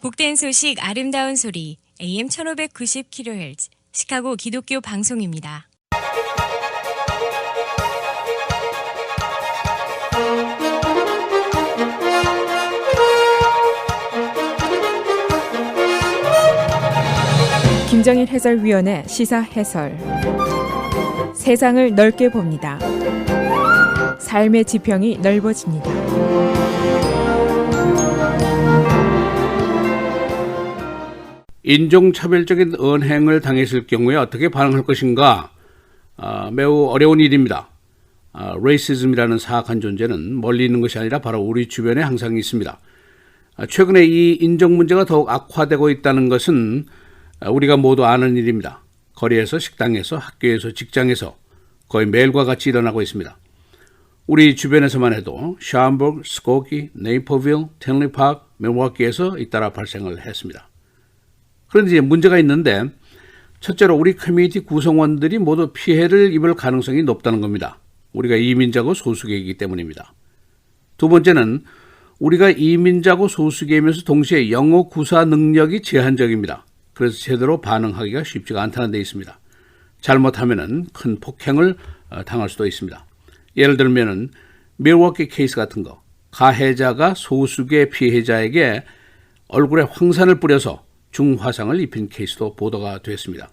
복된 소식 아름다운 소리 AM 1590kHz 시카고 기독교 방송입니다. 김정일 해설위원의 시사 해설. 세상을 넓게 봅니다. 삶의 지평이 넓어집니다. 인종차별적인 언행을 당했을 경우에 어떻게 반응할 것인가? 매우 어려운 일입니다. 레이시즘이라는 사악한 존재는 멀리 있는 것이 아니라 바로 우리 주변에 항상 있습니다. 최근에 이 인종 문제가 더욱 악화되고 있다는 것은 우리가 모두 아는 일입니다. 거리에서, 식당에서, 학교에서, 직장에서 거의 매일과 같이 일어나고 있습니다. 우리 주변에서만 해도 샤움버그, 스코키, 네이퍼빌, 텐리 파크, 밀워키에서 잇따라 발생을 했습니다. 그런데 이제 문제가 있는데, 첫째로 우리 커뮤니티 구성원들이 모두 피해를 입을 가능성이 높다는 겁니다. 우리가 이민자고 소수계이기 때문입니다. 두 번째는 우리가 이민자고 소수계이면서 동시에 영어 구사 능력이 제한적입니다. 그래서 제대로 반응하기가 쉽지가 않다는 데 있습니다. 잘못하면은 큰 폭행을 당할 수도 있습니다. 예를 들면은 밀워키 케이스 같은 거, 가해자가 소수계 피해자에게 얼굴에 황산을 뿌려서 중화상을 입힌 케이스도 보도가 됐습니다.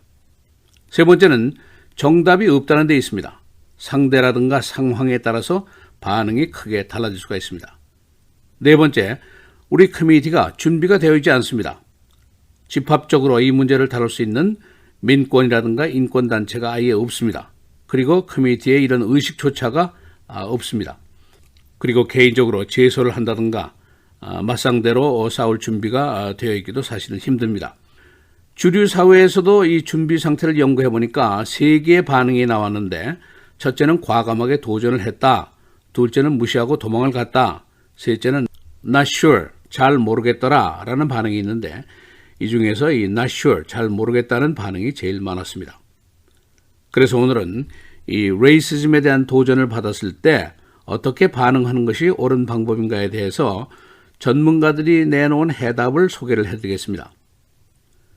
세 번째는 정답이 없다는 데 있습니다. 상대라든가 상황에 따라서 반응이 크게 달라질 수가 있습니다. 네 번째, 우리 커뮤니티가 준비가 되어 있지 않습니다. 집합적으로 이 문제를 다룰 수 있는 민권이라든가 인권단체가 아예 없습니다. 그리고 커뮤니티에 이런 의식조차가 없습니다. 그리고 개인적으로 제소를 한다든가 맞상대로 싸울 준비가 되어 있기도 사실은 힘듭니다. 주류 사회에서도 이 준비 상태를 연구해 보니까 세 개의 반응이 나왔는데, 첫째는 과감하게 도전을 했다, 둘째는 무시하고 도망을 갔다, 셋째는 not sure, 잘 모르겠더라 라는 반응이 있는데, 이 중에서 이 not sure, 잘 모르겠다는 반응이 제일 많았습니다. 그래서 오늘은 이 레이시즘에 대한 도전을 받았을 때 어떻게 반응하는 것이 옳은 방법인가에 대해서 전문가들이 내놓은 해답을 소개를 해드리겠습니다.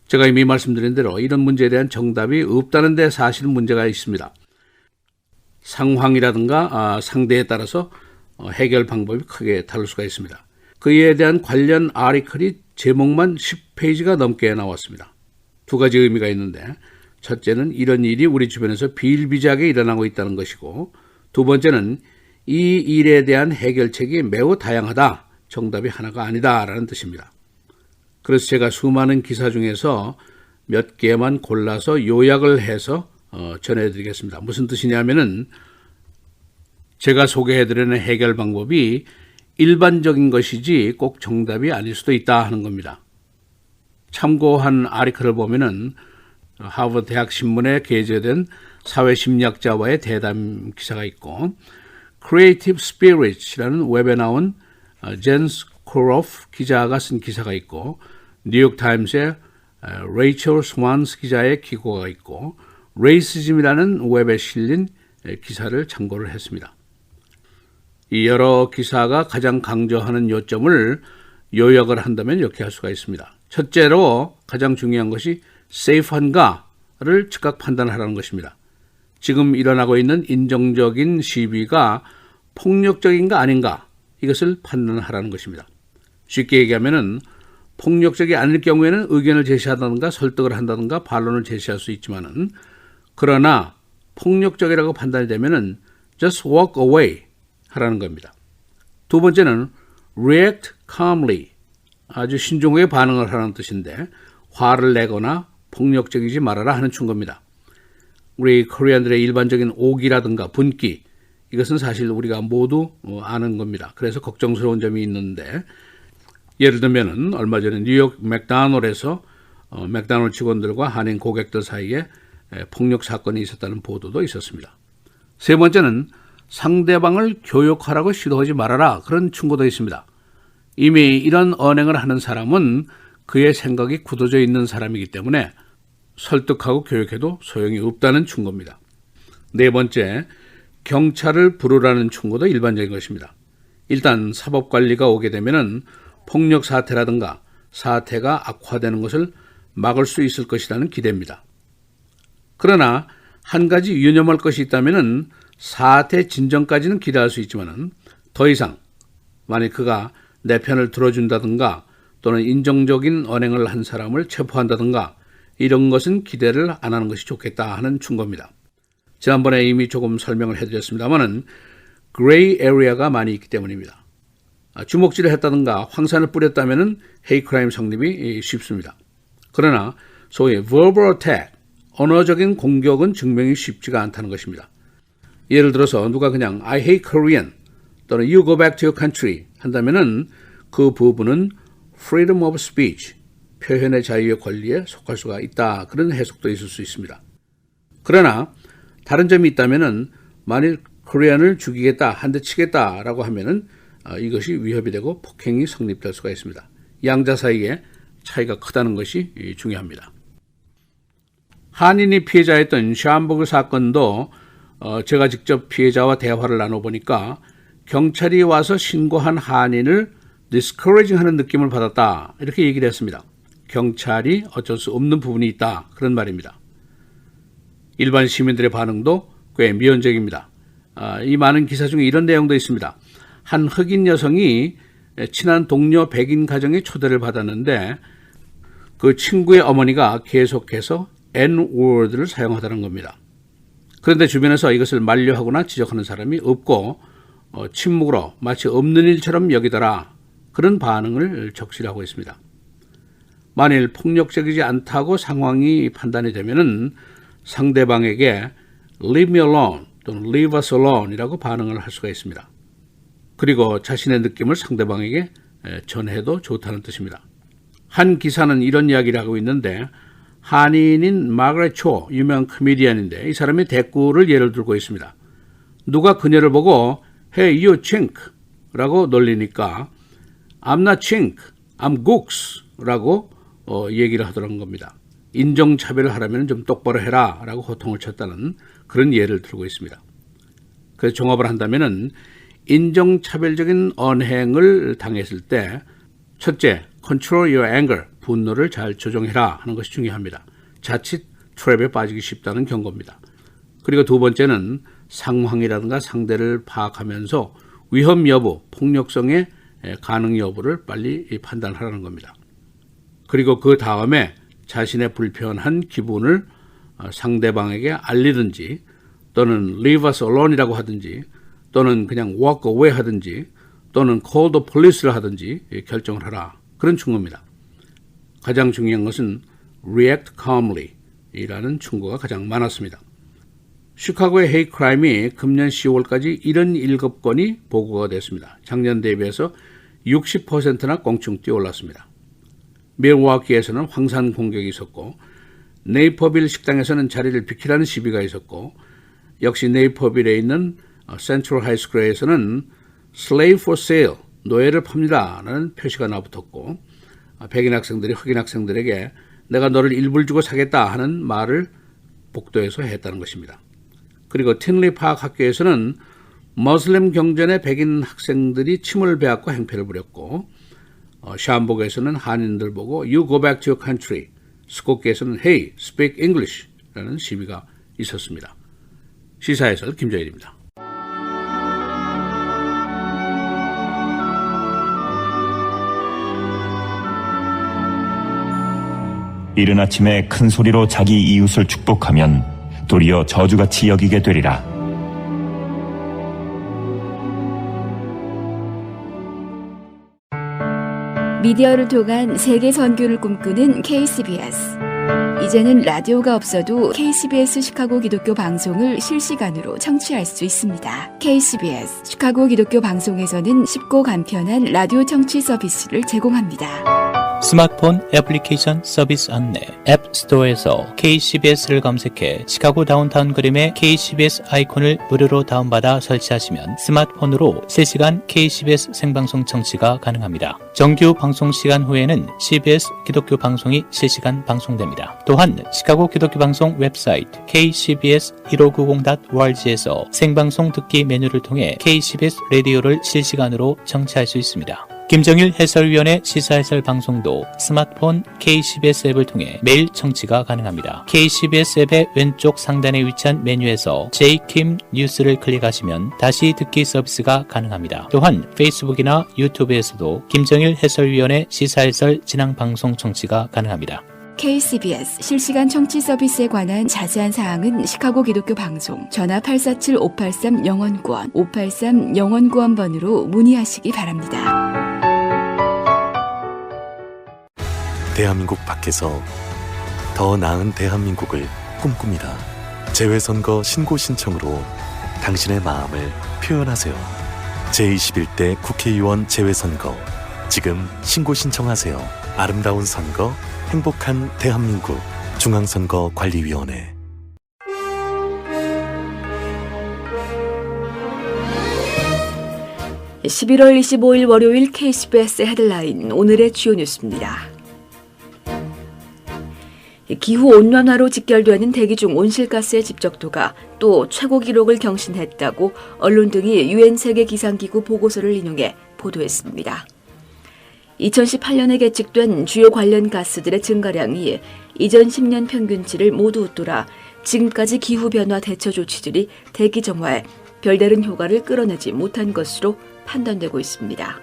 제가 이미 말씀드린 대로 이런 문제에 대한 정답이 없다는 데 사실 문제가 있습니다. 상황이라든가 상대에 따라서 해결 방법이 크게 다를 수가 있습니다. 그에 대한 관련 아티클이 제목만 10페이지가 넘게 나왔습니다. 두 가지 의미가 있는데, 첫째는 이런 일이 우리 주변에서 비일비재하게 일어나고 있다는 것이고, 두 번째는 이 일에 대한 해결책이 매우 다양하다, 정답이 하나가 아니다라는 뜻입니다. 그래서 제가 수많은 기사 중에서 몇 개만 골라서 요약을 해서 전해드리겠습니다. 무슨 뜻이냐면은 제가 소개해드리는 해결 방법이 일반적인 것이지 꼭 정답이 아닐 수도 있다 하는 겁니다. 참고한 아티클을 보면은 하버드 대학 신문에 게재된 사회심리학자와의 대담 기사가 있고, Creative Spirit이라는 웹에 나온 젠스 코로프 기자가 쓴 기사가 있고, 뉴욕타임스의 레이첼 스완스 기자의 기고가 있고, 레이시즘이라는 웹에 실린 기사를 참고를 했습니다. 이 여러 기사가 가장 강조하는 요점을 요약을 한다면 이렇게 할 수가 있습니다. 첫째로 가장 중요한 것이 세이프한가를 즉각 판단하라는 것입니다. 지금 일어나고 있는 인종적인 시비가 폭력적인가 아닌가, 이것을 판단하라는 것입니다. 쉽게 얘기하면은 폭력적이 아닐 경우에는 의견을 제시하다든가 설득을 한다든가 반론을 제시할 수 있지만은, 그러나 폭력적이라고 판단이 되면은 just walk away 하라는 겁니다. 두 번째는 react calmly, 아주 신중하게 반응을 하라는 뜻인데, 화를 내거나 폭력적이지 말아라 하는 충고입니다. 우리 코리안들의 일반적인 오기라든가 분기, 이것은 사실 우리가 모두 아는 겁니다. 그래서 걱정스러운 점이 있는데, 예를 들면 얼마 전에 뉴욕 맥도날드에서 맥도날드 직원들과 한인 고객들 사이에 폭력 사건이 있었다는 보도도 있었습니다. 세 번째는 상대방을 교육하라고 시도하지 말아라, 그런 충고도 있습니다. 이미 이런 언행을 하는 사람은 그의 생각이 굳어져 있는 사람이기 때문에 설득하고 교육해도 소용이 없다는 충고입니다. 네 번째, 경찰을 부르라는 충고도 일반적인 것입니다. 일단 사법관리가 오게 되면은 폭력 사태라든가 사태가 악화되는 것을 막을 수 있을 것이라는 기대입니다. 그러나 한 가지 유념할 것이 있다면 사태 진정까지는 기대할 수 있지만 더 이상 만약 그가 내 편을 들어준다든가 또는 인정적인 언행을 한 사람을 체포한다든가 이런 것은 기대를 안 하는 것이 좋겠다 하는 충고입니다. 지난번에 이미 조금 설명을 해드렸습니다만 그레이 에리아가 많이 있기 때문입니다. 주먹질을 했다든가 황산을 뿌렸다면 헤이 크라임 성립이 쉽습니다. 그러나 소위 verbal attack, 언어적인 공격은 증명이 쉽지가 않다는 것입니다. 예를 들어서 누가 그냥 I hate Korean 또는 You go back to your country 한다면은 그 부분은 freedom of speech, 표현의 자유의 권리에 속할 수가 있다. 그런 해석도 있을 수 있습니다. 그러나 다른 점이 있다면은 만일 코리안을 죽이겠다, 한 대 치겠다라고 하면은 이것이 위협이 되고 폭행이 성립될 수가 있습니다. 양자 사이에 차이가 크다는 것이 중요합니다. 한인이 피해자였던 샴버그 사건도 제가 직접 피해자와 대화를 나눠보니까 경찰이 와서 신고한 한인을 discouraging 하는 느낌을 받았다. 이렇게 얘기를 했습니다. 경찰이 어쩔 수 없는 부분이 있다. 그런 말입니다. 일반 시민들의 반응도 꽤 미온적입니다. 이 많은 기사 중에 이런 내용도 있습니다. 한 흑인 여성이 친한 동료 백인 가정의 초대를 받았는데 그 친구의 어머니가 계속해서 N-word를 사용하다는 겁니다. 그런데 주변에서 이것을 만류하거나 지적하는 사람이 없고 침묵으로 마치 없는 일처럼 여기더라. 그런 반응을 적시하고 있습니다. 만일 폭력적이지 않다고 상황이 판단이 되면은 상대방에게 leave me alone 또는 leave us alone 이라고 반응을 할 수가 있습니다. 그리고 자신의 느낌을 상대방에게 전해도 좋다는 뜻입니다. 한 기사는 이런 이야기를 하고 있는데 한인인 마그렛 초 유명한 코미디언인데 이 사람이 대꾸를 예를 들고 있습니다. 누가 그녀를 보고 Hey you chink 라고 놀리니까 I'm not chink, I'm gooks 라고 얘기를 하더라는 겁니다. 인종차별을 하려면 좀 똑바로 해라 라고 호통을 쳤다는 그런 예를 들고 있습니다. 그래서 종합을 한다면 인종차별적인 언행을 당했을 때 첫째, control your anger, 분노를 잘 조정해라 하는 것이 중요합니다. 자칫 트랩에 빠지기 쉽다는 경고입니다. 그리고 두 번째는 상황이라든가 상대를 파악하면서 위험 여부, 폭력성의 가능 여부를 빨리 판단하라는 겁니다. 그리고 그 다음에 자신의 불편한 기분을 상대방에게 알리든지 또는 leave us alone이라고 하든지 또는 그냥 walk away 하든지 또는 call the police를 하든지 결정을 하라. 그런 충고입니다. 가장 중요한 것은 react calmly 이라는 충고가 가장 많았습니다. 시카고의 헤이 크라임이 금년 10월까지 77건이 보고가 됐습니다. 작년 대비해서 60%나 껑충 뛰어올랐습니다. 밀워키에서는 황산 공격이 있었고 네이퍼빌 식당에서는 자리를 비키라는 시비가 있었고 역시 네이퍼빌에 있는 센트럴 하이스쿨에서는 slave for sale, 노예를 팝니다 라는 표시가 나붙었고 백인 학생들이 흑인 학생들에게 내가 너를 일불 주고 사겠다 하는 말을 복도에서 했다는 것입니다. 그리고 틴리 파크 학교에서는 머슬림 경전에 백인 학생들이 침을 베앗고 행패를 부렸고 샴복에서는 한인들 보고 You go back to your country, 스코키에서는 Hey, speak English 라는 시비가 있었습니다. 시사해설 김정일입니다. 이른 아침에 큰 소리로 자기 이웃을 축복하면 도리어 저주같이 여기게 되리라. 미디어를 통한 세계 선교를 꿈꾸는 KCBS. 이제는 라디오가 없어도 KCBS 시카고 기독교 방송을 실시간으로 청취할 수 있습니다. KCBS 시카고 기독교 방송에서는 쉽고 간편한 라디오 청취 서비스를 제공합니다. 스마트폰 애플리케이션 서비스 안내 앱 스토어에서 KCBS를 검색해 시카고 다운타운 그림의 KCBS 아이콘을 무료로 다운받아 설치하시면 스마트폰으로 실시간 KCBS 생방송 청취가 가능합니다. 정규 방송 시간 후에는 CBS 기독교 방송이 실시간 방송됩니다. 또한 시카고 기독교 방송 웹사이트 kcbs1590.org에서 생방송 듣기 메뉴를 통해 KCBS 라디오를 실시간으로 청취할 수 있습니다. 김정일 해설위원의 시사해설 방송도 스마트폰 KCBS 앱을 통해 매일 청취가 가능합니다. KCBS 앱의 왼쪽 상단에 위치한 메뉴에서 J킴 뉴스를 클릭하시면 다시 듣기 서비스가 가능합니다. 또한 페이스북이나 유튜브에서도 김정일 해설위원의 시사해설 진행 방송 청취가 가능합니다. KCBS 실시간 청취 서비스에 관한 자세한 사항은 시카고 기독교 방송 전화 847-583-영원구원 583-영원구원번으로 문의하시기 바랍니다. 대한민국 밖에서 더 나은 대한민국을 꿈꿉니다. 재외선거 신고 신청으로 당신의 마음을 표현하세요. 제21대 국회의원 재외선거 지금 신고 신청하세요. 아름다운 선거, 행복한 대한민국 중앙선거관리위원회. (11월 25일) 월요일 KCBS 헤드라인 오늘의 주요 뉴스입니다. 기후온난화로 직결되는 대기 중 온실가스의 집적도가 또 최고 기록을 경신했다고 언론 등이 유엔 세계기상기구 보고서를 인용해 보도했습니다. 2018년에 계측된 주요 관련 가스들의 증가량이 이전 10년 평균치를 모두 웃돌아 지금까지 기후변화 대처 조치들이 대기 정화에 별다른 효과를 끌어내지 못한 것으로 판단되고 있습니다.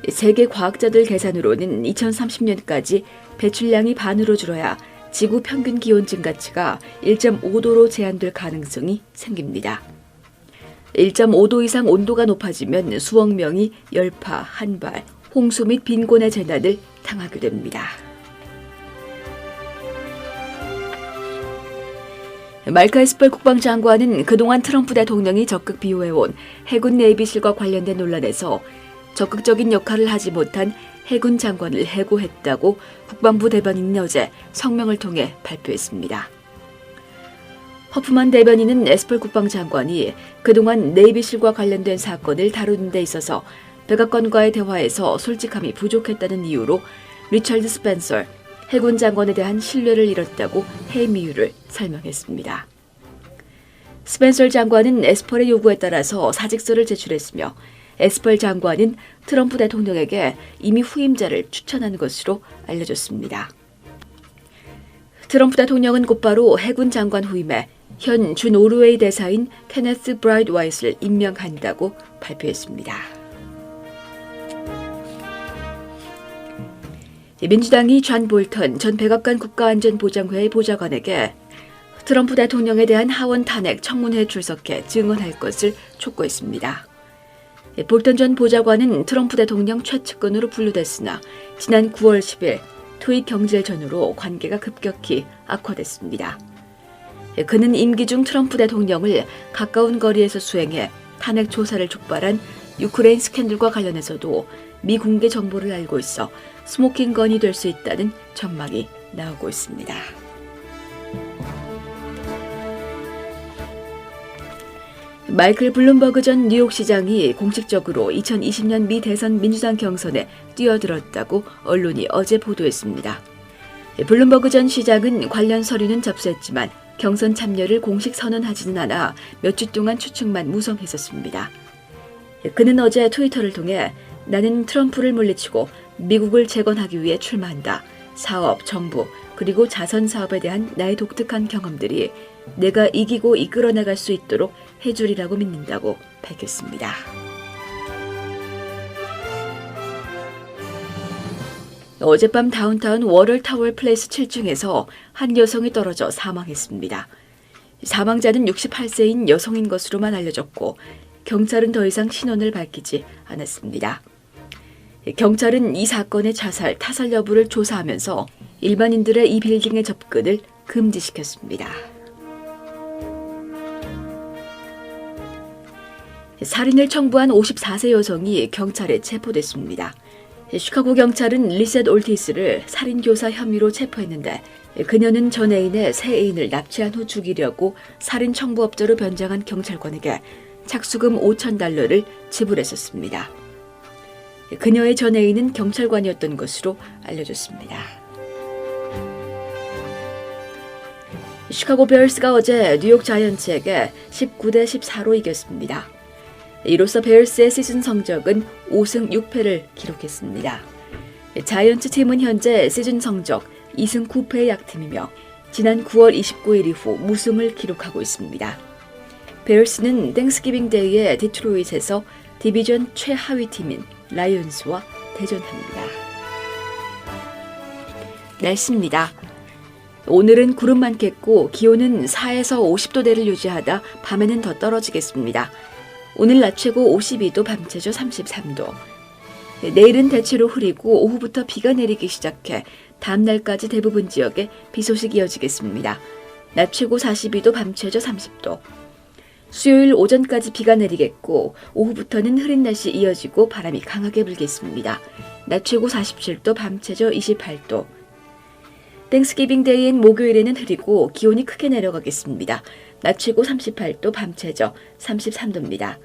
세계 과학자들 계산으로는 2030년까지 배출량이 반으로 줄어야 지구 평균 기온 증가치가 1.5도로 제한될 가능성이 생깁니다. 1.5도 이상 온도가 높아지면 수억 명이 열파, 한발, 홍수 및 빈곤의 재난을 당하게 됩니다. 마이크 에스펄 국방장관은 그동안 트럼프 대통령이 적극 비호해온 해군 내비실과 관련된 논란에서 적극적인 역할을 하지 못한 해군 장관을 해고했다고 국방부 대변인이 어제 성명을 통해 발표했습니다. 허프만 대변인은 에스펄 국방장관이 그동안 내비실과 관련된 사건을 다루는 데 있어서 백악관과의 대화에서 솔직함이 부족했다는 이유로 리처드 스펜서 해군 장관에 대한 신뢰를 잃었다고 해임 이유를 설명했습니다. 스펜서 장관은 에스펄의 요구에 따라서 사직서를 제출했으며 에스펄 장관은 트럼프 대통령에게 이미 후임자를 추천한 것으로 알려졌습니다. 트럼프 대통령은 곧바로 해군 장관 후임에 현 주 노르웨이 대사인 케네스 브라이드 와이스를 임명한다고 발표했습니다. 민주당이 존 볼턴 전 백악관 국가안전보장회의 보좌관에게 트럼프 대통령에 대한 하원 탄핵 청문회에 출석해 증언할 것을 촉구했습니다. 볼턴 전 보좌관은 트럼프 대통령 최측근으로 분류됐으나 지난 9월 10일 투입 경질 전후로 관계가 급격히 악화됐습니다. 그는 임기 중 트럼프 대통령을 가까운 거리에서 수행해 탄핵 조사를 촉발한 유크레인 스캔들과 관련해서도 미공개 정보를 알고 있어 스모킹건이 될 수 있다는 전망이 나오고 있습니다. 마이클 블룸버그 전 뉴욕시장이 공식적으로 2020년 미 대선 민주당 경선에 뛰어들었다고 언론이 어제 보도했습니다. 블룸버그 전 시장은 관련 서류는 접수했지만 경선 참여를 공식 선언하지는 않아 몇 주 동안 추측만 무성했었습니다. 그는 어제 트위터를 통해 나는 트럼프를 물리치고 미국을 재건하기 위해 출마한다. 사업, 정부, 그리고 자선 사업에 대한 나의 독특한 경험들이 내가 이기고 이끌어나갈 수 있도록 해주리라고 믿는다고 밝혔습니다. 어젯밤 다운타운 워럴 타워 플레이스 7층에서 한 여성이 떨어져 사망했습니다. 사망자는 68세인 여성인 것으로만 알려졌고 경찰은 더 이상 신원을 밝히지 않았습니다. 경찰은 이 사건의 자살, 타살 여부를 조사하면서 일반인들의 이 빌딩의 접근을 금지시켰습니다. 살인을 청부한 54세 여성이 경찰에 체포됐습니다. 시카고 경찰은 리셋 올티스를 살인교사 혐의로 체포했는데 그녀는 전 애인의 새 애인을 납치한 후 죽이려고 살인 청부업자로 변장한 경찰관에게 착수금 $5,000를 지불했었습니다. 그녀의 전 애인은 경찰관이었던 것으로 알려졌습니다. 시카고 베어스가 어제 뉴욕 자이언츠에게 19대 14로 이겼습니다. 이로써 베어스의 시즌 성적은 5승 6패를 기록했습니다. 자이언츠 팀은 현재 시즌 성적 2승 9패의 약팀이며 지난 9월 29일 이후 무승을 기록하고 있습니다. 베어스는 땡스기빙 데이에 디트로이트에서 디비전 최하위 팀인 라이온스와 대전합니다. 날씨입니다. 오늘은 구름 많겠고 기온은 4에서 50도대를 유지하다 밤에는 더 떨어지겠습니다. 오늘 낮 최고 52도, 밤 최저 33도. 내일은 대체로 흐리고 오후부터 비가 내리기 시작해 다음날까지 대부분 지역에 비 소식이 이어지겠습니다. 낮 최고 42도, 밤 최저 30도. 수요일 오전까지 비가 내리겠고 오후부터는 흐린 날씨 이어지고 바람이 강하게 불겠습니다. 낮 최고 47도, 밤 최저 28도. 땡스기빙 데이인 목요일에는 흐리고 기온이 크게 내려가겠습니다. 낮 최고 38도, 밤 최저 33도입니다.